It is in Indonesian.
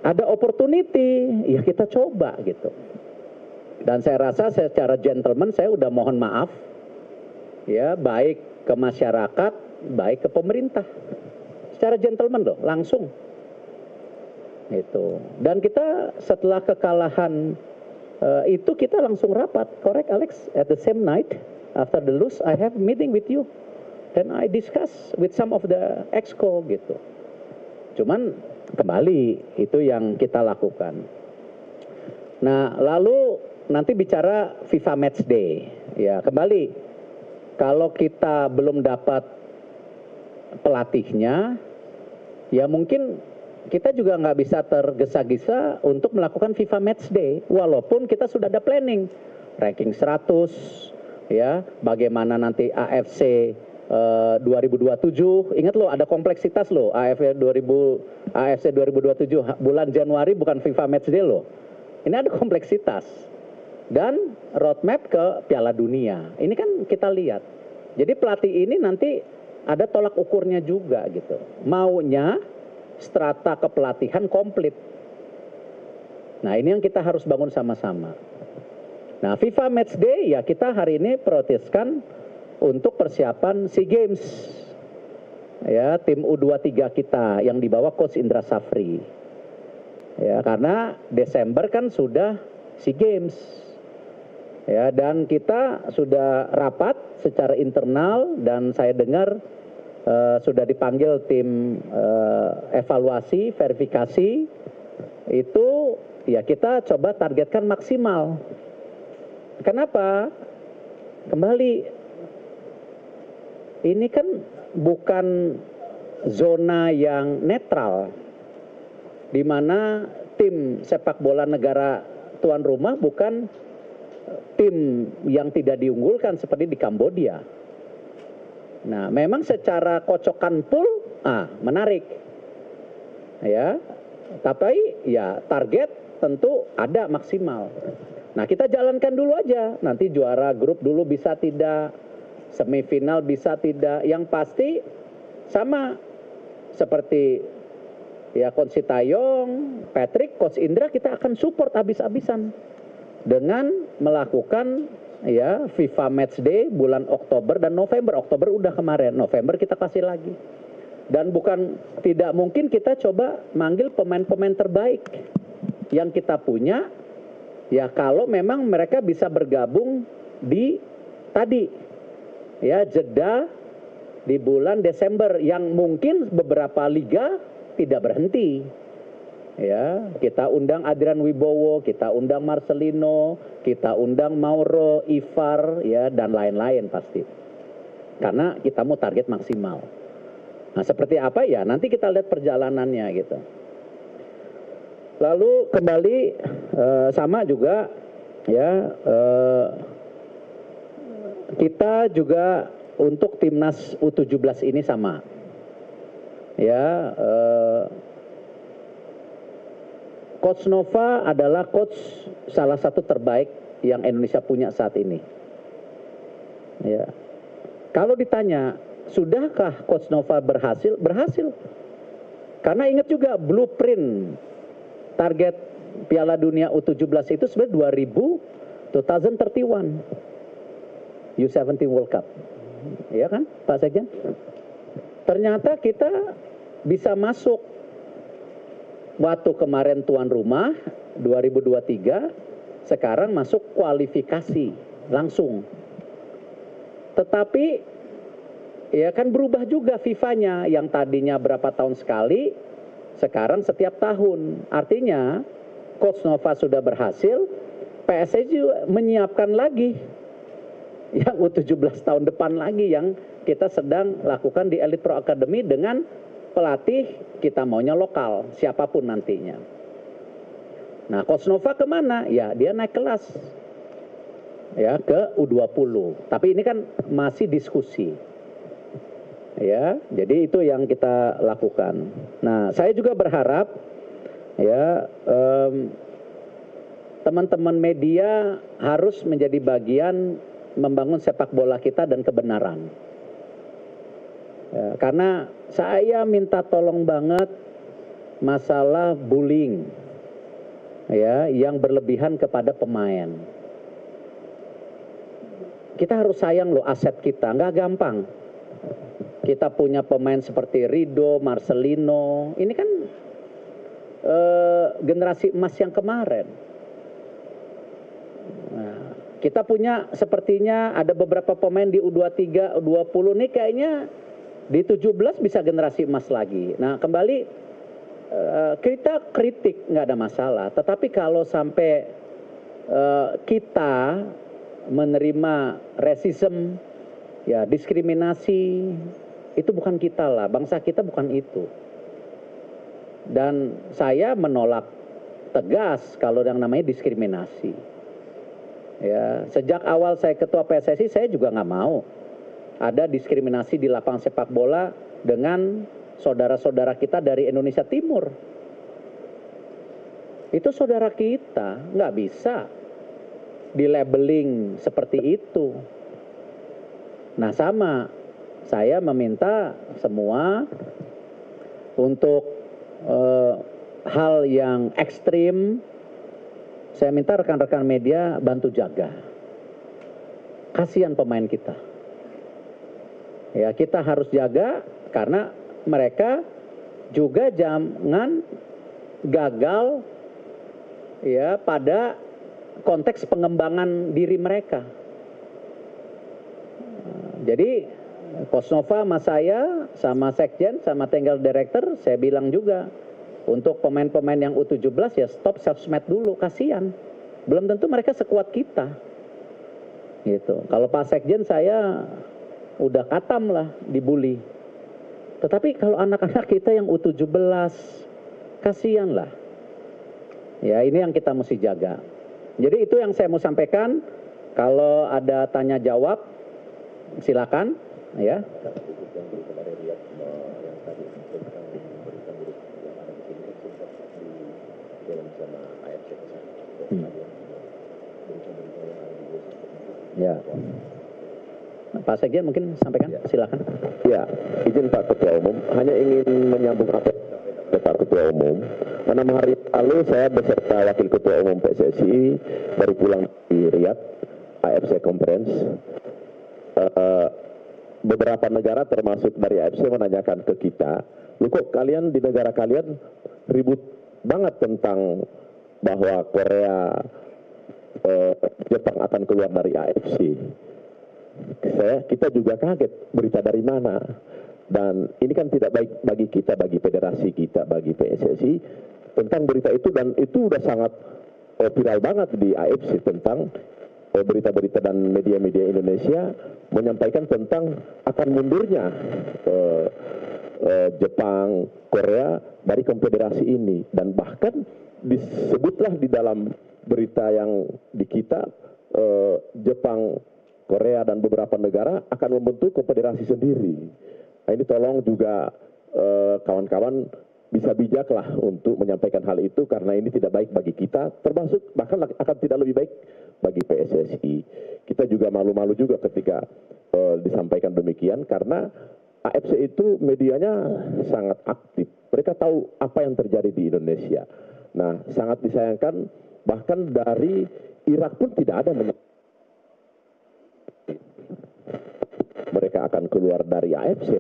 ada opportunity, ya kita coba gitu. Dan saya rasa secara gentleman saya udah mohon maaf, ya baik ke masyarakat, baik ke pemerintah. Secara gentleman loh, langsung. Itu. Dan kita setelah kekalahan itu kita langsung rapat, correct Alex? At the same night, after the lose, I have meeting with you. Dan I discuss with some of the exco gitu. Cuman kembali itu yang kita lakukan. Nah lalu nanti bicara FIFA Match Day. Ya kembali, kalau kita belum dapat pelatihnya, ya mungkin kita juga nggak bisa tergesa-gesa untuk melakukan FIFA Match Day. Walaupun kita sudah ada planning, ranking 100, ya bagaimana nanti AFC 2027, ingat loh ada kompleksitas loh, AFC 2027 bulan Januari bukan FIFA Match Day loh. Ini ada kompleksitas dan roadmap ke Piala Dunia. Ini kan kita lihat. Jadi pelatih ini nanti ada tolak ukurnya juga gitu. Maunya strata kepelatihan komplit. Nah ini yang kita harus bangun sama-sama. Nah FIFA Match Day ya kita hari ini prioritaskan untuk persiapan SEA Games. Ya tim U23 kita yang dibawa Coach Indra Safri. Ya karena Desember kan sudah SEA Games. Ya dan kita sudah rapat secara internal dan saya dengar sudah dipanggil tim evaluasi, verifikasi, itu ya kita coba targetkan maksimal. Kenapa? Kembali, ini kan bukan zona yang netral, di mana tim sepak bola negara tuan rumah bukan tim yang tidak diunggulkan seperti di Kambodia. Nah, memang secara kocokan pool, menarik, ya. Tapi ya target tentu ada maksimal. Nah, kita jalankan dulu aja. Nanti juara grup dulu bisa tidak, semifinal bisa tidak. Yang pasti sama seperti ya Coach Sintayong, Patrick, Coach Indra kita akan support habis-habisan dengan melakukan ya FIFA Match Day bulan Oktober dan November. Oktober udah kemarin, November kita kasih lagi. Dan bukan tidak mungkin kita coba manggil pemain-pemain terbaik yang kita punya ya kalau memang mereka bisa bergabung di tadi ya jeda di bulan Desember yang mungkin beberapa liga tidak berhenti. Ya, kita undang Adrian Wibowo, kita undang Marcelino, kita undang Mauro, Ivar, ya dan lain-lain pasti. Karena kita mau target maksimal. Nah, seperti apa ya? Nanti kita lihat perjalanannya gitu. Lalu kembali sama juga ya kita juga untuk timnas U17 ini sama. Ya, Coach Nova adalah coach salah satu terbaik yang Indonesia punya saat ini. Ya. Kalau ditanya, sudahkah Coach Nova berhasil? Berhasil. Karena ingat juga blueprint target Piala Dunia U17 itu sebenarnya 2031 U17 World Cup. Ya kan, Pak Sekjen? Ternyata kita bisa masuk waktu kemarin tuan rumah 2023, sekarang masuk kualifikasi langsung. Tetapi ya kan berubah juga FIFA-nya yang tadinya berapa tahun sekali, sekarang setiap tahun. Artinya Coach Nova sudah berhasil, PSSI juga menyiapkan lagi yang U17 tahun depan lagi yang kita sedang lakukan di Elite Pro Academy dengan pelatih kita maunya lokal, siapapun nantinya. Nah, Coach Nova kemana? Ya, dia naik kelas. Ya, ke U20. Tapi ini kan masih diskusi. Ya, jadi itu yang kita lakukan. Nah, saya juga berharap ya teman-teman media harus menjadi bagian membangun sepak bola kita dan kebenaran. Ya, karena saya minta tolong banget masalah bullying ya yang berlebihan kepada pemain. Kita harus sayang loh aset kita, nggak gampang. Kita punya pemain seperti Rido, Marcelino, ini kan generasi emas yang kemarin. Nah, kita punya sepertinya ada beberapa pemain di U23, U20 nih kayaknya di 17 bisa generasi emas lagi. Nah kembali kita kritik nggak ada masalah, tetapi kalau sampai kita menerima racism, ya diskriminasi, itu bukan kita lah, bangsa kita bukan itu. Dan saya menolak tegas kalau yang namanya diskriminasi. Ya, sejak awal saya ketua PSSI saya juga nggak mau ada diskriminasi di lapangan sepak bola dengan saudara-saudara kita dari Indonesia Timur. Itu saudara kita, nggak bisa di-labeling seperti itu. Nah sama, saya meminta semua untuk hal yang ekstrim, saya minta rekan-rekan media bantu jaga. Kasihan pemain kita. Ya, kita harus jaga karena mereka juga jangan gagal ya pada konteks pengembangan diri mereka. Jadi Coach Nova sama saya, sama Sekjen, sama Technical Director, saya bilang juga untuk pemain-pemain yang U17 ya stop sosmed dulu, kasihan. Belum tentu mereka sekuat kita. Gitu. Kalau Pak Sekjen saya udah katam lah dibully. Tetapi kalau anak-anak kita yang U17, kasihan lah. Ya ini yang kita mesti jaga. Jadi itu yang saya mau sampaikan. Kalau ada tanya jawab, silakan. Ya. Ya. Pak Sekjen mungkin sampaikan, silakan. Ya, izin Pak Ketua Umum, hanya ingin menyambung apa Pak Ketua Umum. Pada hari lalu saya beserta Wakil Ketua Umum PSSI baru pulang di Riyadh, AFC Conference. Beberapa negara termasuk dari AFC menanyakan ke kita, "Loh kok kalian di negara kalian ribut banget tentang bahwa Korea, Jepang akan keluar dari AFC?" Kita juga kaget, berita dari mana? Dan ini kan tidak baik bagi kita, bagi federasi kita, bagi PSSI tentang berita itu, dan itu udah sangat viral banget di AFC tentang berita-berita dan media-media Indonesia menyampaikan tentang akan mundurnya Jepang, Korea dari konfederasi ini, dan bahkan disebutlah di dalam berita yang di kita Jepang, Korea dan beberapa negara akan membentuk konfederasi sendiri. Nah, ini tolong juga kawan-kawan bisa bijaklah untuk menyampaikan hal itu karena ini tidak baik bagi kita, termasuk bahkan akan tidak lebih baik bagi PSSI. Kita juga malu-malu juga ketika disampaikan demikian karena AFC itu medianya sangat aktif. Mereka tahu apa yang terjadi di Indonesia. Nah, sangat disayangkan bahkan dari Irak pun tidak ada mereka akan keluar dari AFC.